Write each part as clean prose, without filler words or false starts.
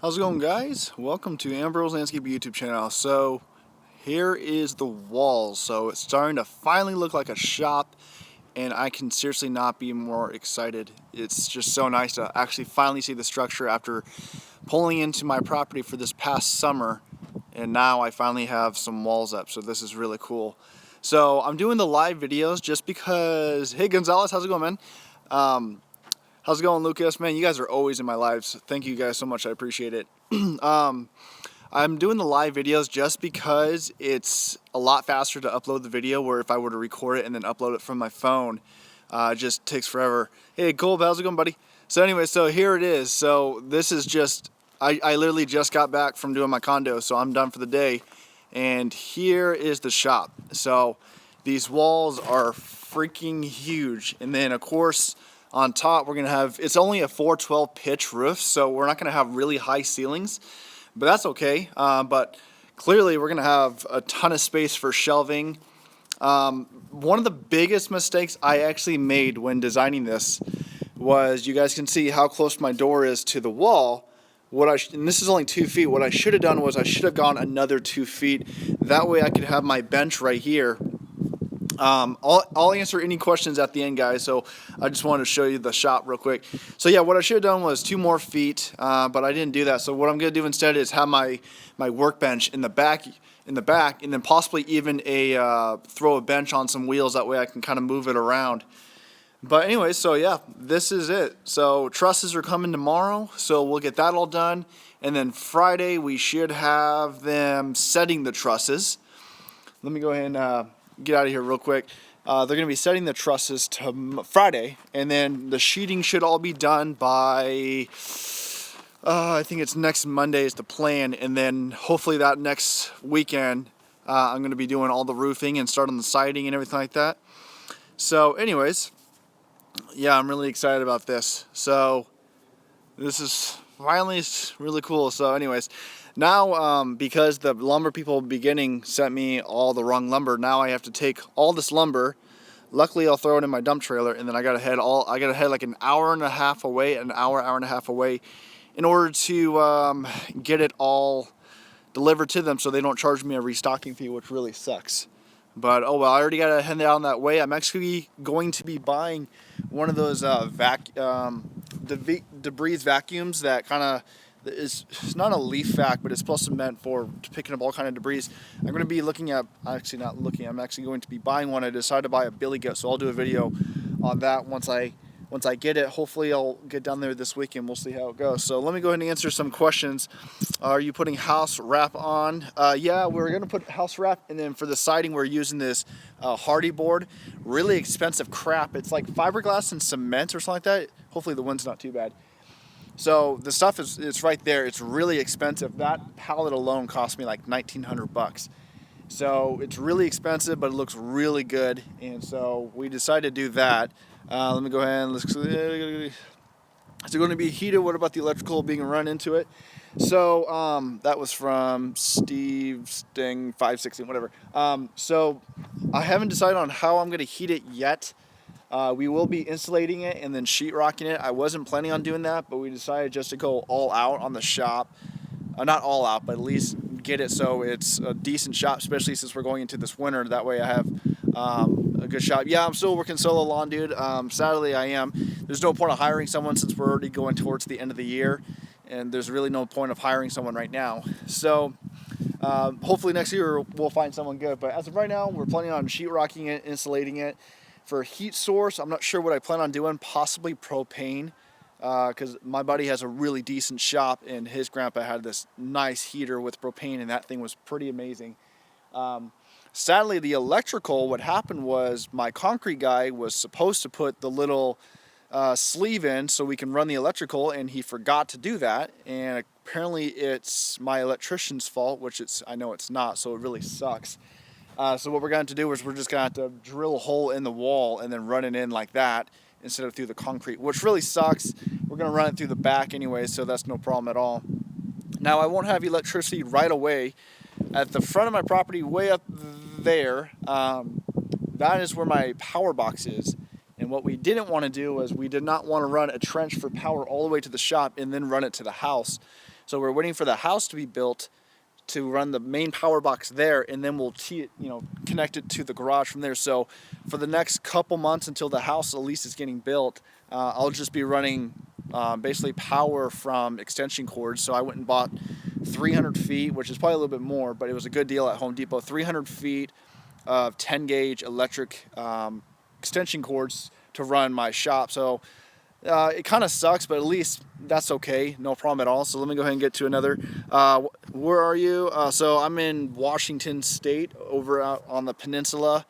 How's it going, guys? Welcome to Ambro's Landscape YouTube channel. So here is the walls. So it's starting to finally look like a shop, and I can seriously not be more excited. It's just so nice to actually finally see the structure after pulling into my property for this past summer, and now I finally have some walls up. So this is really cool. So I'm doing the live videos just because, hey Gonzalez, how's it going, man? How's it going, Lucas? Man, you guys are always in my lives. Thank you guys so much. I appreciate it. I'm doing the live videos just because it's a lot faster to upload the video, where if I were to record it and then upload it from my phone, it just takes forever. Hey, Cole, how's it going, buddy? So anyway, so here it is. So this is just, I literally just got back from doing my condo, so I'm done for the day. And here is the shop. So these walls are freaking huge. And then, of course, on top, we're going to have, it's only a 412 pitch roof, so we're not going to have really high ceilings, but that's okay. But clearly, we're going to have a ton of space for shelving. One of the biggest mistakes I actually made when designing this was, you guys can see how close my door is to the wall. And this is only 2 feet. What I should have done was I should have gone another 2 feet. That way I could have my bench right here. I'll answer any questions at the end, guys, so I just wanted to show you the shop real quick. So yeah, what I should have done was 2 more feet, but I didn't do that. So what I'm going to do instead is have my workbench in the back, and then possibly even throw a bench on some wheels. That way I can kind of move it around. But anyway, so yeah, this is it. So trusses are coming tomorrow, so we'll get that all done. And then Friday we should have them setting the trusses. Let me go ahead and get out of here real quick. They're going to be setting the trusses to Friday, and then the sheeting should all be done by I think it's next Monday is the plan, and then hopefully that next weekend I'm going to be doing all the roofing and starting the siding and everything like that. So anyways, yeah, I'm really excited about this. So this is finally really cool. So anyways, now because the lumber people beginning sent me all the wrong lumber, now I have to take all this lumber. Luckily I'll throw it in my dump trailer, and then I gotta head like an hour and a half away, hour and a half away, in order to get it all delivered to them, so they don't charge me a restocking fee, which really sucks. But oh well, I already gotta head down that way. I'm actually going to be buying one of those debris vacuums that kind of, it's not a leaf vac, but it's supposed to meant for picking up all kind of debris. I'm going to be looking at, actually not looking, I'm actually going to be buying one. I decided to buy a billy goat, so I'll do a video on that once I get it. Hopefully I'll get down there this weekend. We'll see how it goes. So let me go ahead and answer some questions. Are you putting house wrap on? Yeah, we're going to put house wrap, and then for the siding we're using this hardy board. Really expensive crap. It's like fiberglass and cement or something like that. Hopefully the wind's not too bad. So the stuff it's right there. It's really expensive. That pallet alone cost me like $1,900. So it's really expensive, but it looks really good. And so we decided to do that. Let me go ahead and is it going to be heated? What about the electrical being run into it? So that was from Steve Sting 516, whatever. So I haven't decided on how I'm going to heat it yet. We will be insulating it and then sheetrocking it. I wasn't planning on doing that, but we decided just to go all out on the shop. Not all out, but at least get it so it's a decent shop, especially since we're going into this winter. That way I have a good shop. Yeah, I'm still working solo lawn, dude. Sadly, I am. There's no point of hiring someone since we're already going towards the end of the year, and there's really no point of hiring someone right now. So hopefully next year we'll find someone good. But as of right now, we're planning on sheetrocking it, insulating it. For heat source, I'm not sure what I plan on doing, possibly propane, because my buddy has a really decent shop, and his grandpa had this nice heater with propane, and that thing was pretty amazing. Sadly, the electrical, what happened was my concrete guy was supposed to put the little sleeve in so we can run the electrical, and he forgot to do that, and apparently it's my electrician's fault, which I know it's not, so it really sucks. So what we're going to do is we're just going to have to drill a hole in the wall and then run it in like that instead of through the concrete, which really sucks. We're going to run it through the back anyway, so that's no problem at all. Now, I won't have electricity right away. At the front of my property, way up there, that is where my power box is. And what we didn't want to do was we did not want to run a trench for power all the way to the shop and then run it to the house. So we're waiting for the house to be built to run the main power box there, and then we'll connect it to the garage from there. So for the next couple months until the house at least is getting built, I'll just be running basically power from extension cords. So I went and bought 300 feet, which is probably a little bit more, but it was a good deal at Home Depot. 300 feet of 10 gauge electric extension cords to run my shop. So it kind of sucks, but at least that's okay. No problem at all. So let me go ahead and get to another. Where are you? So I'm in Washington State, over out on the peninsula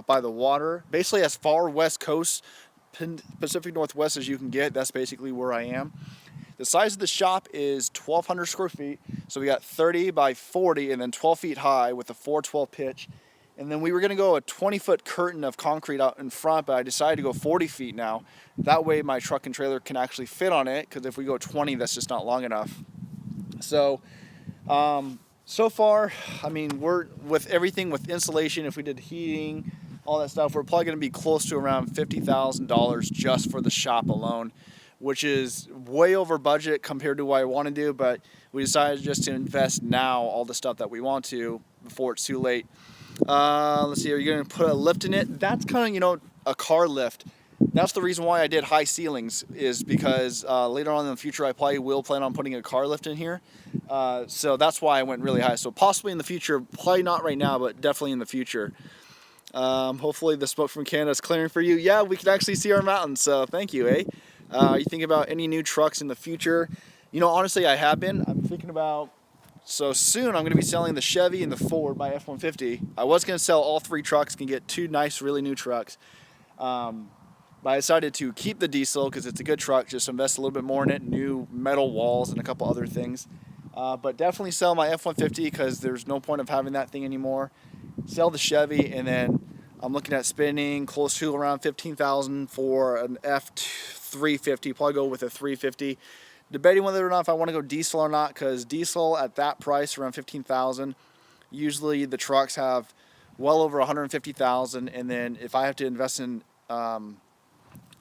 by the water. Basically as far west coast, Pacific Northwest as you can get. That's basically where I am. The size of the shop is 1,200 square feet. So we got 30 by 40 and then 12 feet high with a 412 pitch. And then we were going to go a 20-foot curtain of concrete out in front, but I decided to go 40 feet now. That way my truck and trailer can actually fit on it, because if we go 20, that's just not long enough. So, so far, I mean, we're with everything with insulation, if we did heating, all that stuff, we're probably going to be close to around $50,000 just for the shop alone, which is way over budget compared to what I want to do, but we decided just to invest now all the stuff that we want to before it's too late. Let's see, are you going to put a lift in it? That's kind of, a car lift. That's the reason why I did high ceilings, is because later on in the future I probably will plan on putting a car lift in here. So that's why I went really high. So possibly in the future, probably not right now, but definitely in the future. Hopefully the smoke from Canada is clearing for you. Yeah, we can actually see our mountains, so thank you, eh? Are you thinking about any new trucks in the future? Honestly, I have been. I'm thinking about... So soon I'm going to be selling the Chevy and the Ford, my F-150. I was going to sell all three trucks, can get two nice, really new trucks. But I decided to keep the diesel because it's a good truck, just invest a little bit more in it, new metal walls and a couple other things. But definitely sell my F-150 because there's no point of having that thing anymore. Sell the Chevy, and then I'm looking at spending close to around $15,000 for an F-350. Probably go with a 350. Debating whether or not if I want to go diesel or not, because diesel at that price, around $15,000, usually the trucks have well over $150,000, and then if I have to invest in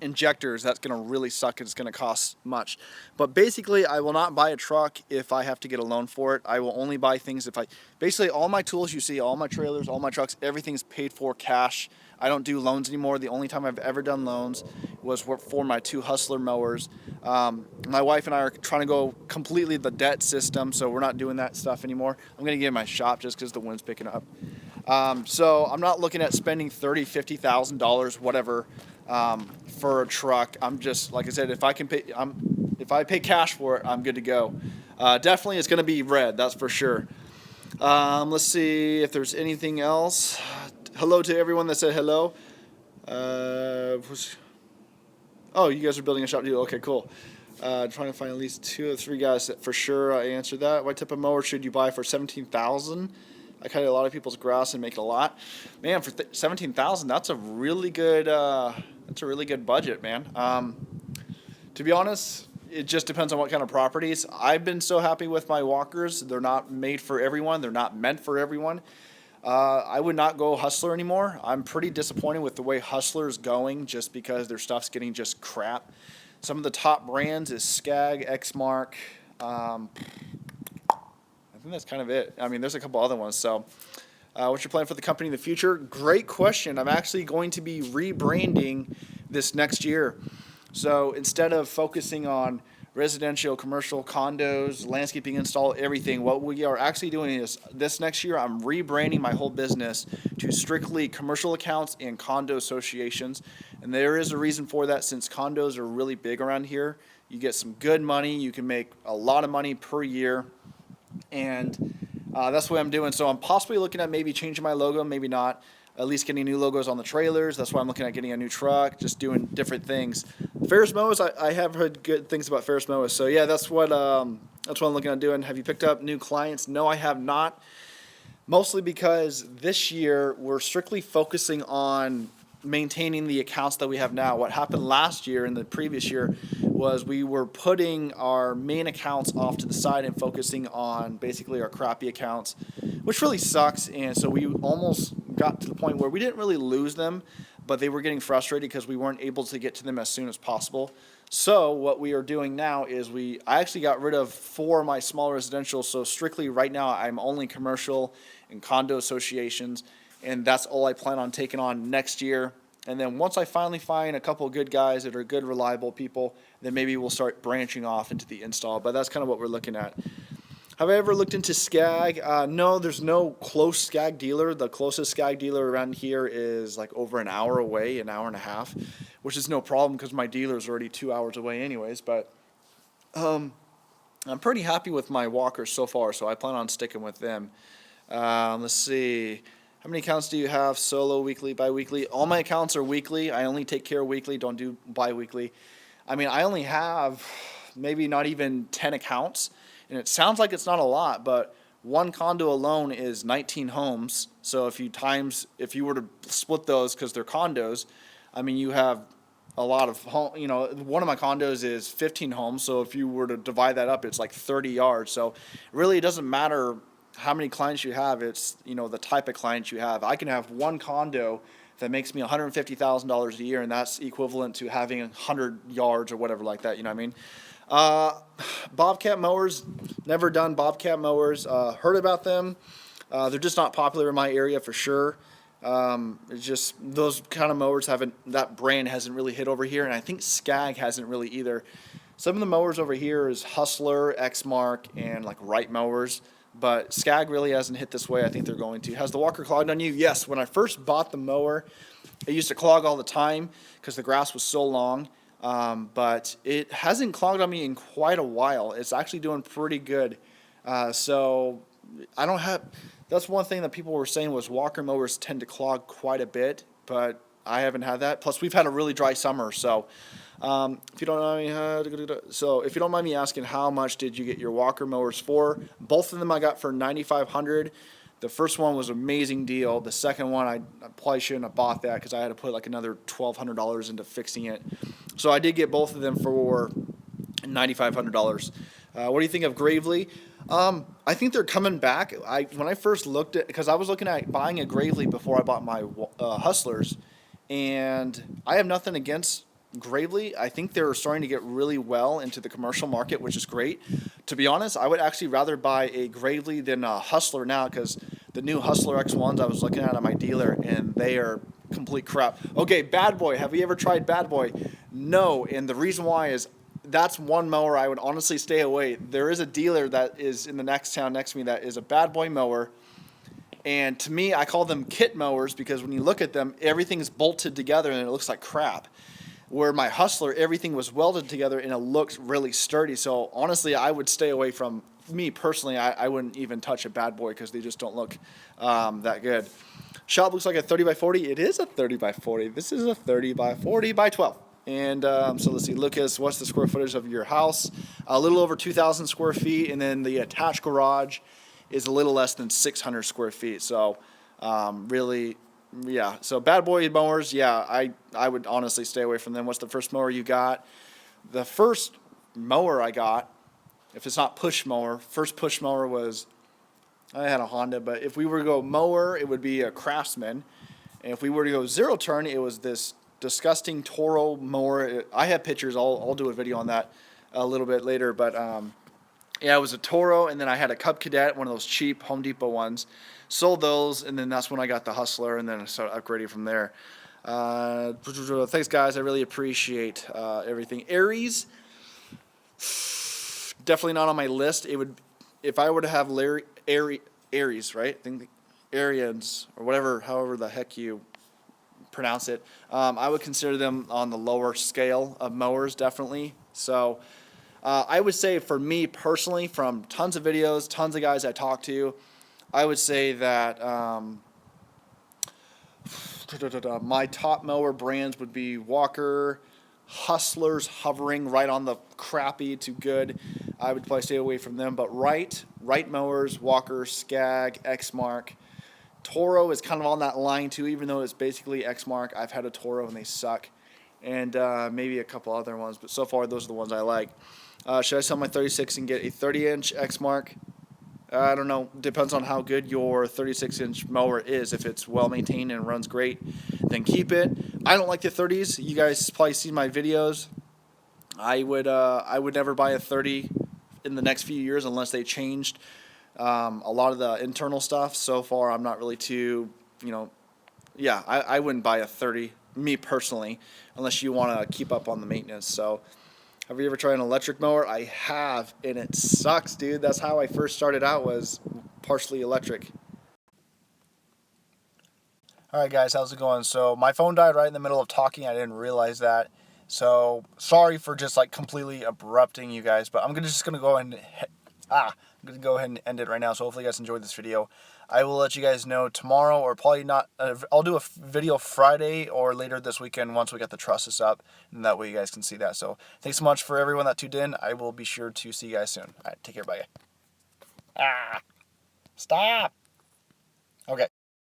injectors, that's going to really suck, and it's going to cost much. But basically, I will not buy a truck if I have to get a loan for it. I will only buy things if basically all my tools you see, all my trailers, all my trucks, everything's paid for cash. I don't do loans anymore. The only time I've ever done loans was for my two Hustler mowers. My wife and I are trying to go completely the debt system, so we're not doing that stuff anymore. I'm going to get in my shop just because the wind's picking up. So I'm not looking at spending $30,000, $50,000, whatever, for a truck. I'm just, like I said, if I pay cash for it, I'm good to go. Definitely it's going to be red, that's for sure. Let's see if there's anything else. Hello to everyone that said hello. Oh, you guys are building a shop too. Okay, cool. Trying to find at least 2 or 3 guys that for sure answered that. What type of mower should you buy for $17,000? I cut a lot of people's grass and make it a lot. Man, for $17,000, that's a really good. That's a really good budget, man. To be honest, it just depends on what kind of properties. I've been so happy with my walkers. They're not made for everyone. They're not meant for everyone. I would not go Hustler anymore. I'm pretty disappointed with the way Hustler's going, just because their stuff's getting just crap. Some of the top brands is Skag, Exmark. I think that's kind of it. I mean, there's a couple other ones. So what's your plan for the company in the future? Great question. I'm actually going to be rebranding this next year. So instead of focusing on residential, commercial, condos, landscaping install, everything, what we are actually doing is this next year I'm rebranding my whole business to strictly commercial accounts and condo associations. And there is a reason for that, since condos are really big around here. You get some good money. You can make a lot of money per year. And that's what I'm doing. So I'm possibly looking at maybe changing my logo, maybe not. At least getting new logos on the trailers. That's why I'm looking at getting a new truck, just doing different things. Ferris mowers, I have heard good things about Ferris mowers. So yeah, that's what I'm looking at doing. Have you picked up new clients? No, I have not. Mostly because this year we're strictly focusing on maintaining the accounts that we have now. What happened last year and the previous year was we were putting our main accounts off to the side and focusing on basically our crappy accounts, which really sucks. And so we almost got to the point where we didn't really lose them, but they were getting frustrated because we weren't able to get to them as soon as possible. So what we are doing now is I actually got rid of 4 of my small residential, so strictly right now I'm only commercial and condo associations, and that's all I plan on taking on next year. And then once I finally find a couple of good guys that are good, reliable people, then maybe we'll start branching off into the install. But that's kind of what we're looking at. Have I ever looked into Skag? No, there's no close Skag dealer. The closest Skag dealer around here is like over an hour away, an hour and a half, which is no problem because my dealer's already 2 hours away anyways. But I'm pretty happy with my walkers so far, so I plan on sticking with them. Let's see. How many accounts do you have? Solo, weekly, bi-weekly? All my accounts are weekly. I only take care of weekly, don't do bi-weekly. I mean, I only have maybe not even 10 accounts, and it sounds like it's not a lot, but one condo alone is 19 homes. So if you were to split those because they're condos, I mean, you have a lot of home, one of my condos is 15 homes. So if you were to divide that up, it's like 30 yards. So really it doesn't matter how many clients you have, it's the type of clients you have. I can have one condo that makes me $150,000 a year, and that's equivalent to having 100 yards or whatever like that. You know what I mean? Bobcat mowers, never done Bobcat mowers. Heard about them. They're just not popular in my area for sure. It's just those kind of mowers that brand hasn't really hit over here, and I think Skag hasn't really either. Some of the mowers over here is Hustler, Exmark, and like Wright mowers. But Skag really hasn't hit this way. I think they're going to. Has the walker clogged on you? Yes. When I first bought the mower, it used to clog all the time because the grass was so long. But it hasn't clogged on me in quite a while. It's actually doing pretty good. So I don't have. That's one thing that people were saying was walker mowers tend to clog quite a bit, but I haven't had that. Plus, we've had a really dry summer, so. If you don't mind me asking, how much did you get your walker mowers for? Both of them I got for $9,500. The first one was an amazing deal. The second one I probably shouldn't have bought that because I had to put like another $1,200 into fixing it. So I did get both of them for $9,500. What do you think of Gravely? I think they're coming back. When I first looked at, because I was looking at buying a Gravely before I bought my Hustlers, and I have nothing against Gravely. I think they're starting to get really well into the commercial market, which is great. To be honest, I would actually rather buy a Gravely than a Hustler now, because the new Hustler X1s I was looking at my dealer, and they are complete crap. Okay, Bad Boy. Have you ever tried Bad Boy? No, and the reason why is that's one mower I would honestly stay away. There is a dealer that is in the next town next to me that is a Bad Boy mower. And to me, I call them kit mowers because when you look at them, everything's bolted together and it looks like crap. Where my Hustler, everything was welded together and it looked really sturdy. So honestly, I would stay away from, me personally, I wouldn't even touch a Bad Boy because they just don't look that good. Shop looks like a 30 by 40. It is a 30 by 40. This is a 30 by 40 by 12. And so let's see, Lucas, what's the square footage of your house? A little over 2,000 square feet, and then the attached garage is a little less than 600 square feet. So really, yeah. So Bad Boy mowers, yeah, I would honestly stay away from them. What's the first mower you got? The first mower I got, if it's not push mower, first push mower was, I had a Honda, but if we were to go mower, it would be a Craftsman. And if we were to go zero turn, it was this disgusting Toro mower. I have pictures. I'll do a video on that a little bit later. But yeah, it was a Toro, and then I had a Cub Cadet, one of those cheap Home Depot ones. Sold those, and then that's when I got the Hustler, and then I started upgrading from there. Thanks, guys. I really appreciate everything. Aries, definitely not on my list. It would, if I were to have Aries, right? I think the Arians or whatever, however the heck you pronounce it. I would consider them on the lower scale of mowers, definitely. So I would say for me personally, from tons of videos, tons of guys I talk to, I would say that my top mower brands would be Walker, Hustlers, hovering right on the crappy to good. I would probably stay away from them. But Wright mowers, Walker, Skag, Exmark. Toro is kind of on that line too, even though it's basically Exmark. I've had a Toro and they suck. And maybe a couple other ones, but so far those are the ones I like. Should I sell my 36 and get a 30-inch Exmark? I don't know, depends on how good your 36-inch mower is. If it's well maintained and runs great, then keep it. I don't like the 30s. You guys probably seen my videos. I would never buy a 30 in the next few years unless they changed a lot of the internal stuff. So far, I'm not really too, yeah, I wouldn't buy a 30, me personally, unless you want to keep up on the maintenance. So have you ever tried an electric mower? I have, and it sucks, dude. That's how I first started out, was partially electric. All right, guys, how's it going? So my phone died right in the middle of talking. I didn't realize that. So sorry for just like completely abrupting you guys, but I'm just gonna go ahead and I'm gonna go ahead and end it right now. So hopefully you guys enjoyed this video. I will let you guys know tomorrow, or probably not. I'll do a video Friday or later this weekend once we get the trusses up, and that way you guys can see that. So thanks so much for everyone that tuned in. I will be sure to see you guys soon. All right, take care, bye. Stop. Okay.